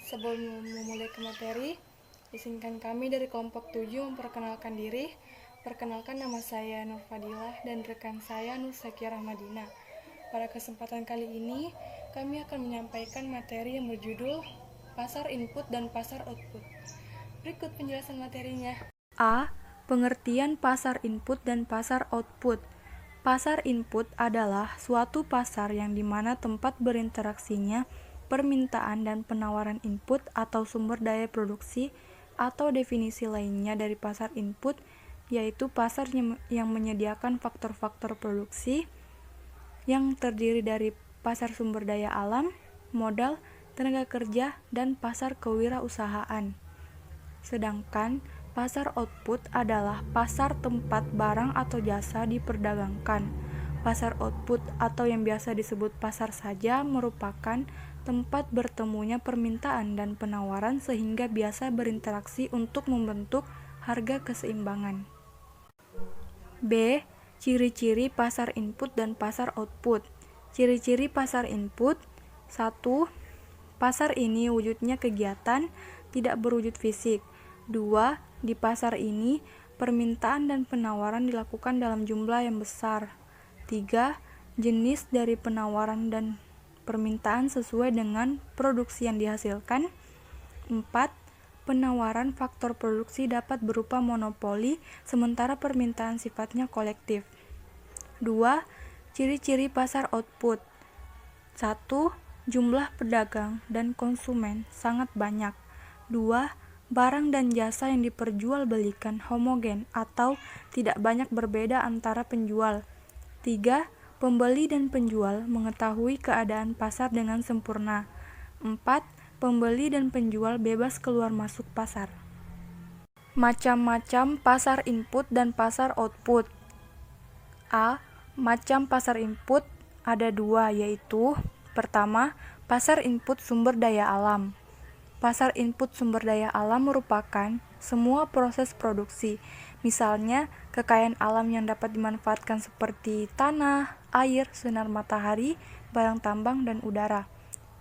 Sebelum memulai ke materi, izinkan kami dari kelompok 7 memperkenalkan diri. Perkenalkan, nama saya Nur Fadilah dan rekan saya Nur Sakia Rahmadina. Pada kesempatan kali ini, kami akan menyampaikan materi yang berjudul Pasar Input dan Pasar Output. Berikut penjelasan materinya. A. Pengertian pasar input dan pasar output. Pasar input adalah suatu pasar yang dimana tempat berinteraksinya permintaan dan penawaran input atau sumber daya produksi, atau definisi lainnya dari pasar input, yaitu pasar yang menyediakan faktor-faktor produksi yang terdiri dari pasar sumber daya alam, modal, tenaga kerja, dan pasar kewirausahaan. Sedangkan pasar output adalah pasar tempat barang atau jasa diperdagangkan. Pasar output atau yang biasa disebut pasar saja merupakan tempat bertemunya permintaan dan penawaran sehingga biasa berinteraksi untuk membentuk harga keseimbangan. B. Ciri-ciri pasar input dan pasar output. Ciri-ciri pasar input: 1. Pasar ini wujudnya kegiatan, tidak berwujud fisik. 2. Di pasar ini, permintaan dan penawaran dilakukan dalam jumlah yang besar. 3. Jenis dari penawaran dan permintaan sesuai dengan produksi yang dihasilkan. 4. Penawaran faktor produksi dapat berupa monopoli, sementara permintaan sifatnya kolektif. 2. Ciri-ciri pasar output. 1. Jumlah pedagang dan konsumen sangat banyak. 2. Barang dan jasa yang diperjualbelikan homogen atau tidak banyak berbeda antara penjual. 3. Pembeli dan penjual mengetahui keadaan pasar dengan sempurna. 4. Pembeli dan penjual bebas keluar masuk pasar. Macam-macam pasar input dan pasar output. A. Macam pasar input ada dua, yaitu: pertama, pasar input sumber daya alam. Pasar input sumber daya alam merupakan semua proses produksi, misalnya kekayaan alam yang dapat dimanfaatkan seperti tanah, air, sinar matahari, barang tambang, dan udara.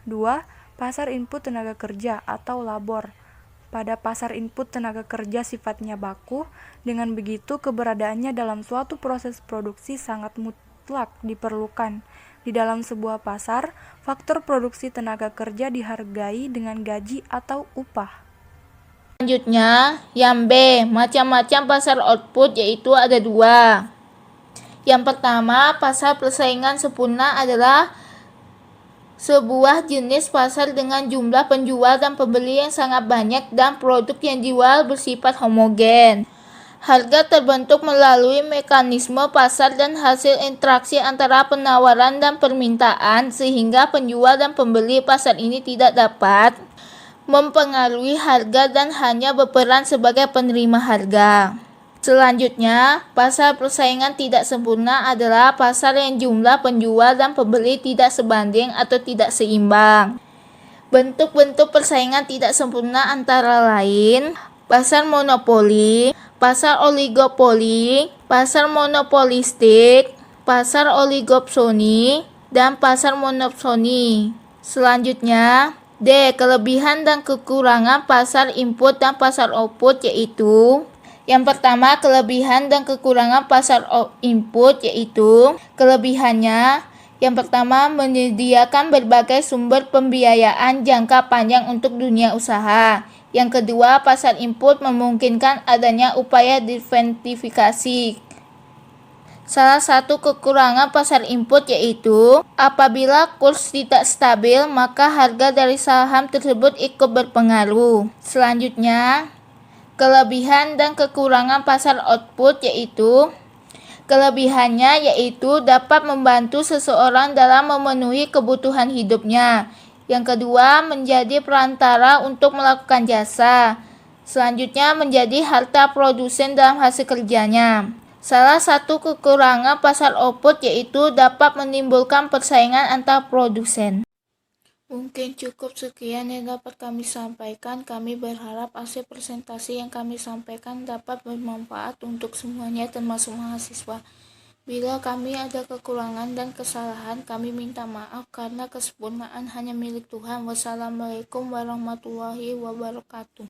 2. Pasar input tenaga kerja atau labor. Pada pasar input tenaga kerja sifatnya baku, dengan begitu keberadaannya dalam suatu proses produksi sangat mutlak diperlukan. Di dalam sebuah pasar, faktor produksi tenaga kerja dihargai dengan gaji atau upah. Selanjutnya, yang B, macam-macam pasar output, yaitu ada dua. Yang pertama, pasar persaingan sempurna adalah sebuah jenis pasar dengan jumlah penjual dan pembeli yang sangat banyak dan produk yang dijual bersifat homogen. Harga terbentuk melalui mekanisme pasar dan hasil interaksi antara penawaran dan permintaan, sehingga penjual dan pembeli pasar ini tidak dapat mempengaruhi harga dan hanya berperan sebagai penerima harga. Selanjutnya, pasar persaingan tidak sempurna adalah pasar yang jumlah penjual dan pembeli tidak sebanding atau tidak seimbang. Bentuk-bentuk persaingan tidak sempurna antara lain pasar monopoli, pasar oligopoli, pasar monopolistik, pasar oligopsoni, dan pasar monopsoni. Selanjutnya, D. Kelebihan dan kekurangan pasar input dan pasar output, yaitu: yang pertama, kelebihan dan kekurangan pasar input, yaitu kelebihannya: yang pertama, menyediakan berbagai sumber pembiayaan jangka panjang untuk dunia usaha. Yang kedua, pasar input memungkinkan adanya upaya diversifikasi. Salah satu kekurangan pasar input yaitu apabila kurs tidak stabil, maka harga dari saham tersebut ikut berpengaruh. Selanjutnya, kelebihan dan kekurangan pasar output yaitu kelebihannya yaitu dapat membantu seseorang dalam memenuhi kebutuhan hidupnya. Yang kedua, menjadi perantara untuk melakukan jasa. Selanjutnya, menjadi harta produsen dalam hasil kerjanya. Salah satu kekurangan pasar output yaitu dapat menimbulkan persaingan antar produsen. Mungkin cukup sekian yang dapat kami sampaikan. Kami berharap hasil presentasi yang kami sampaikan dapat bermanfaat untuk semuanya, termasuk mahasiswa. Bila kami ada kekurangan dan kesalahan, kami minta maaf karena kesempurnaan hanya milik Tuhan. Wassalamualaikum warahmatullahi wabarakatuh.